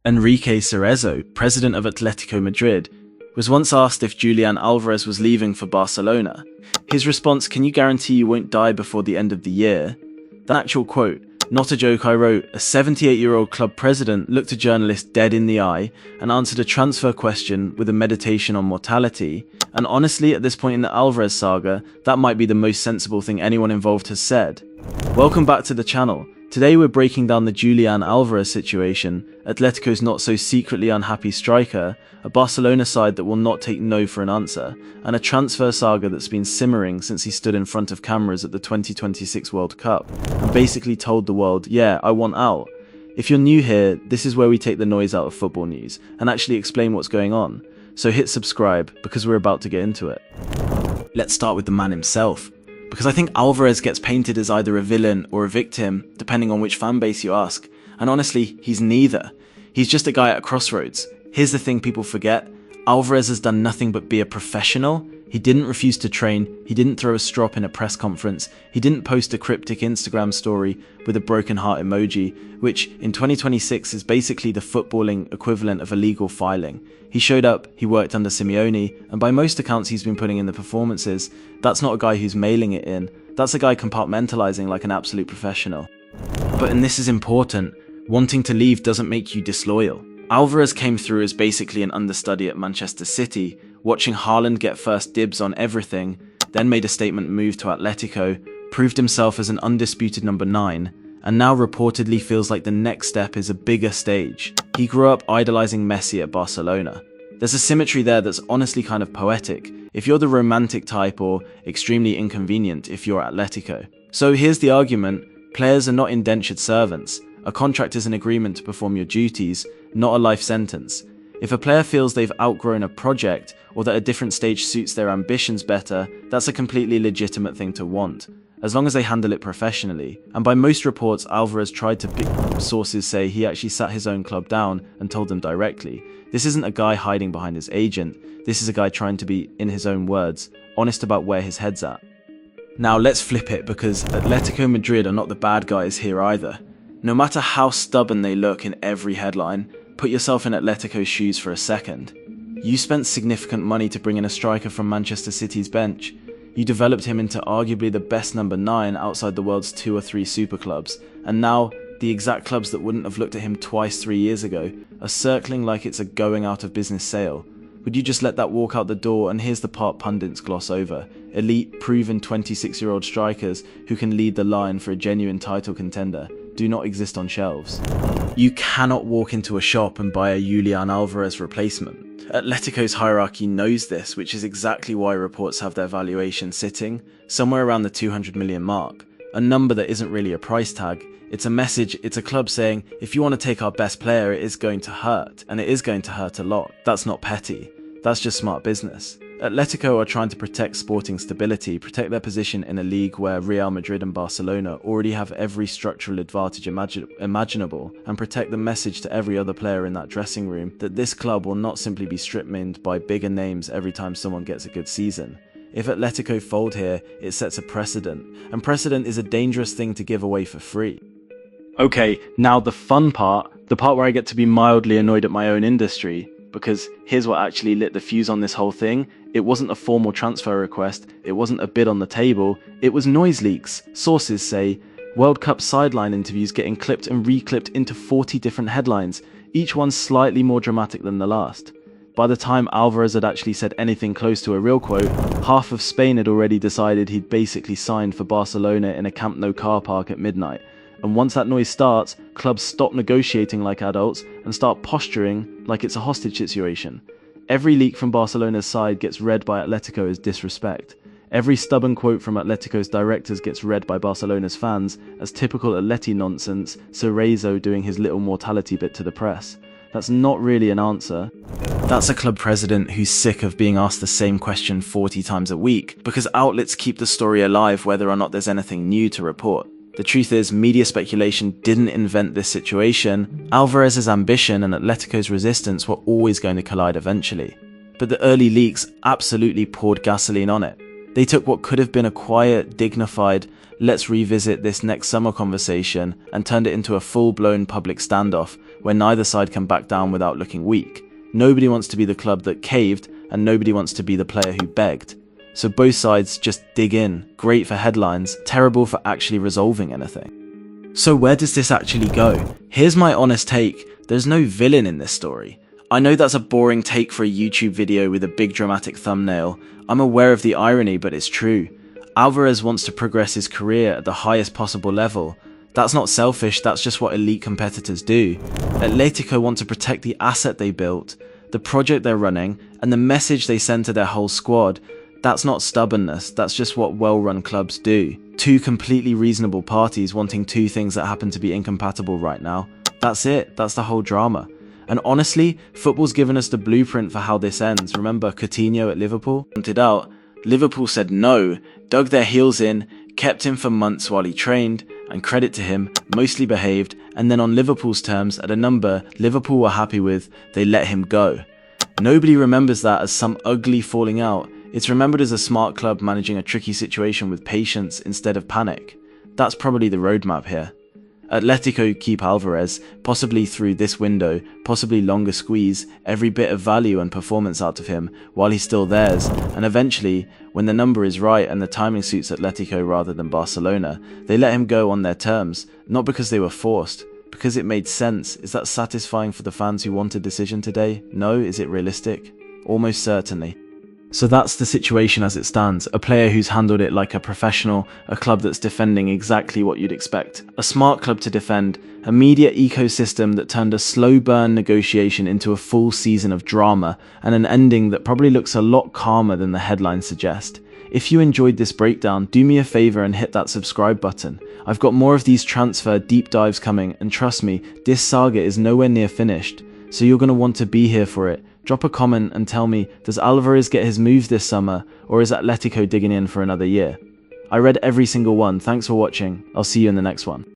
Enrique Cerezo, president of Atlético Madrid, was once asked if Julián Álvarez was leaving for Barcelona. His response, "Can you guarantee you won't die before the end of the year?" The actual quote, "Not a joke I wrote," a 78-year-old club president looked a journalist dead in the eye and answered a transfer question with a meditation on mortality. And honestly, at this point in the Álvarez saga, that might be the most sensible thing anyone involved has said. Welcome back to the channel. Today we're breaking down the Julián Álvarez situation, Atletico's not so secretly unhappy striker, a Barcelona side that will not take no for an answer, and a transfer saga that's been simmering since he stood in front of cameras at the 2026 World Cup and basically told the world, yeah, I want out. If you're new here, this is where we take the noise out of football news and actually explain what's going on. So hit subscribe because we're about to get into it. Let's start with the man himself, because I think Álvarez gets painted as either a villain or a victim, depending on which fan base you ask. And honestly, he's neither. He's just a guy at a crossroads. Here's the thing people forget. Álvarez has done nothing but be a professional. He didn't refuse to train. He didn't throw a strop in a press conference. He didn't post a cryptic Instagram story with a broken heart emoji, which in 2026 is basically the footballing equivalent of illegal filing. He showed up, he worked under Simeone, and by most accounts he's been putting in the performances. That's not a guy who's mailing it in. That's a guy compartmentalizing like an absolute professional. But, and this is important, wanting to leave doesn't make you disloyal. Álvarez came through as basically an understudy at Manchester City, watching Haaland get first dibs on everything, then made a statement move to Atletico, proved himself as an undisputed number 9, and now reportedly feels like the next step is a bigger stage. He grew up idolizing Messi at Barcelona. There's a symmetry there that's honestly kind of poetic, if you're the romantic type, or extremely inconvenient if you're Atletico. So here's the argument, players are not indentured servants. A contract is an agreement to perform your duties, not a life sentence. If a player feels they've outgrown a project, or that a different stage suits their ambitions better, that's a completely legitimate thing to want, as long as they handle it professionally. And by most reports, Álvarez tried to pick. Sources say he actually sat his own club down and told them directly. This isn't a guy hiding behind his agent, this is a guy trying to be, in his own words, honest about where his head's at. Now let's flip it, because Atletico Madrid are not the bad guys here either. No matter how stubborn they look in every headline, put yourself in Atletico's shoes for a second. You spent significant money to bring in a striker from Manchester City's bench. You developed him into arguably the best number 9 outside the world's 2 or 3 super clubs, and now the exact clubs that wouldn't have looked at him twice 3 years ago are circling like it's a going out of business sale. Would you just let that walk out the door? And here's the part pundits gloss over. Elite, proven 26-year-old strikers who can lead the line for a genuine title contender do not exist on shelves. You cannot walk into a shop and buy a Julián Álvarez replacement. Atletico's hierarchy knows this, which is exactly why reports have their valuation sitting somewhere around the 200 million mark, a number that isn't really a price tag. It's a message, it's a club saying, if you want to take our best player, it is going to hurt, and it is going to hurt a lot. That's not petty, that's just smart business. Atletico are trying to protect sporting stability, protect their position in a league where Real Madrid and Barcelona already have every structural advantage imaginable, and protect the message to every other player in that dressing room that this club will not simply be strip-mined by bigger names every time someone gets a good season. If Atletico fold here, it sets a precedent, and precedent is a dangerous thing to give away for free. Okay, now the fun part, the part where I get to be mildly annoyed at my own industry, because here's what actually lit the fuse on this whole thing. It wasn't a formal transfer request, it wasn't a bid on the table, it was noise leaks. Sources say, World Cup sideline interviews getting clipped and reclipped into 40 different headlines, each one slightly more dramatic than the last. By the time Álvarez had actually said anything close to a real quote, half of Spain had already decided he'd basically signed for Barcelona in a Camp Nou car park at midnight. And once that noise starts, clubs stop negotiating like adults and start posturing like it's a hostage situation. Every leak from Barcelona's side gets read by Atletico as disrespect. Every stubborn quote from Atletico's directors gets read by Barcelona's fans as typical Atleti nonsense, Cerezo doing his little mortality bit to the press. That's not really an answer. That's a club president who's sick of being asked the same question 40 times a week, because outlets keep the story alive whether or not there's anything new to report. The truth is, media speculation didn't invent this situation. Álvarez's ambition and Atletico's resistance were always going to collide eventually. But the early leaks absolutely poured gasoline on it. They took what could have been a quiet, dignified, let's revisit this next summer conversation and turned it into a full-blown public standoff where neither side can back down without looking weak. Nobody wants to be the club that caved, and nobody wants to be the player who begged. So both sides just dig in. Great for headlines, terrible for actually resolving anything. So where does this actually go? Here's my honest take. There's no villain in this story. I know that's a boring take for a YouTube video with a big dramatic thumbnail. I'm aware of the irony, but it's true. Álvarez wants to progress his career at the highest possible level. That's not selfish, that's just what elite competitors do. Atletico want to protect the asset they built, the project they're running, and the message they send to their whole squad. That's not stubbornness, that's just what well-run clubs do. Two completely reasonable parties wanting two things that happen to be incompatible right now. That's it, that's the whole drama. And honestly, football's given us the blueprint for how this ends. Remember Coutinho at Liverpool? Wanted out. Liverpool said no, dug their heels in, kept him for months while he trained, and credit to him, mostly behaved, and then on Liverpool's terms, at a number Liverpool were happy with, they let him go. Nobody remembers that as some ugly falling out. It's remembered as a smart club managing a tricky situation with patience instead of panic. That's probably the roadmap here. Atletico keep Álvarez, possibly through this window, possibly longer squeeze every bit of value and performance out of him while he's still theirs, and eventually, when the number is right and the timing suits Atletico rather than Barcelona, they let him go on their terms, not because they were forced, because it made sense. Is that satisfying for the fans who want a decision today? No? Is it realistic? Almost certainly. So that's the situation as it stands, a player who's handled it like a professional, a club that's defending exactly what you'd expect. A smart club to defend, a media ecosystem that turned a slow burn negotiation into a full season of drama, and an ending that probably looks a lot calmer than the headlines suggest. If you enjoyed this breakdown, do me a favor and hit that subscribe button. I've got more of these transfer deep dives coming, and trust me, this saga is nowhere near finished, so you're going to want to be here for it. Drop a comment and tell me, does Álvarez get his moves this summer, or is Atletico digging in for another year? I read every single one, thanks for watching, I'll see you in the next one.